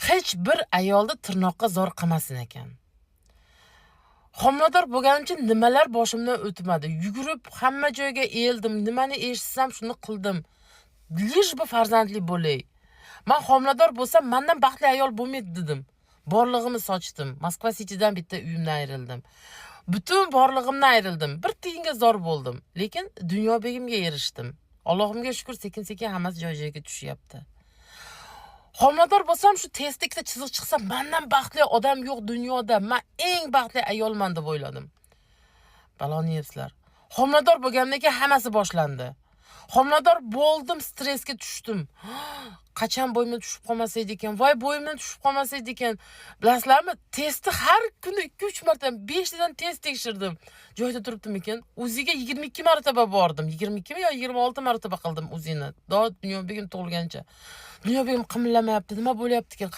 hech bir ayolni tirnoqqa zo'r qilmasin ekan. Homilador bo'lganimcha nimalar boshimdan o'tmadi. Yugurib hamma joyga eldim, nimani eshitsam shuni qildim. Lish bu farzandli bo'lay. Men homilador bo'lsam, mendan baxtli ayol bo'lmaydi dedim. Borlig'imni sochdim. Moskva City'dan bitta uyimdan ayrildim. Butun borlig'imdan ayrildim. Bir tiyinga zor bo'ldim. Lekin dunyo begimga erishdim. Allohimga shukr, sekin-sekin hammasi joy-joyiga tushyapti. Homilador bo'lsam, shu testlikda chiziq chiqsa, mendan baxtli odam yo'q dunyoda. Men eng baxtli ayolman deb o'yladim. Baloni yebsizlar. Homilador bo'lgandan keyin hammasi boshlandi. Homilador bo'ldim, stressga tushdim. Qachon bo'yimdan tushib qolmasaydi ekan, voy bo'yimdan tushib qolmasaydi ekan. Bilasizlarmi? Testni har kuni 2-3 marta, 5 tadan test tekshirdim. Joyda turibdim ekan. O'ziga 22 marotaba bordim. 22 mi yo 26 marotaba qildim o'zini. Dunyo begim tug'ilgancha. Dunyo begim qimillamayapti. Nima bo'lyapti ekan?